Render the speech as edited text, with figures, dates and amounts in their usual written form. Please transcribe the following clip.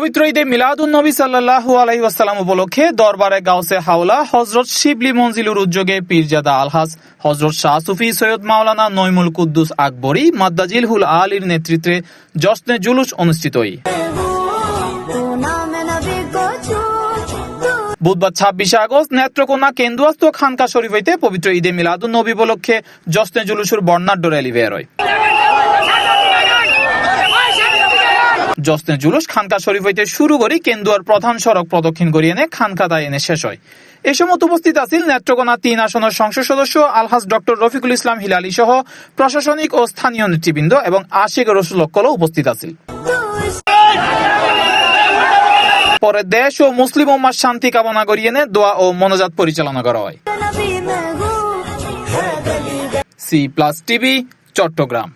পবিত্র ঈদে মিলাদুন্নবী সাল্লাল্লাহু আলাইহি ওয়াসাল্লাম উপলক্ষে দরবারে গাউসে হাওলা হযরত শিবলি মঞ্জিলুর উদ্যোগে পীরজাদা আলহাজ হযরত শাহ সুফি সৈয়দ মাওলানা নঈমুল কুদ্দুস আকবরী মাদ্দাজিলহুল আলীর নেতৃত্বে জশ্নে জুলুস অনুষ্ঠিত হয়। বুধবার 26 আগস্ট নেত্রকোনা কেন্দুয়াস্ত খানকা শরীফ হইতে পবিত্র ঈদে মিলাদুন্নবী উপলক্ষে জশ্নে জুলুসের বর্ণাঢ্য র্যালি বের হয়। জশ্নে জুলুস খানকা শরীফ হইতে শুরু করে কেন্দুয়ার প্রধান সড়ক প্রদক্ষিণ করিয়ে এনে খানকাতায় এনে শেষ হয়। এ সময় উপস্থিত আছেন নেত্রকোনা 3 আসনের সংসদ সদস্য আলহাজ ডক্টর রফিকুল ইসলাম হিলালি সহ প্রশাসনিক ও স্থানীয় নেতৃবৃন্দ এবং আশিক রসুলকলও উপস্থিত আছেন। পরে দেশ ও মুসলিম উম্মার শান্তি কামনা করিয়ে এনে দোয়া ও মোনাজাত পরিচালনা করা হয়। C+ TV, Chittagong.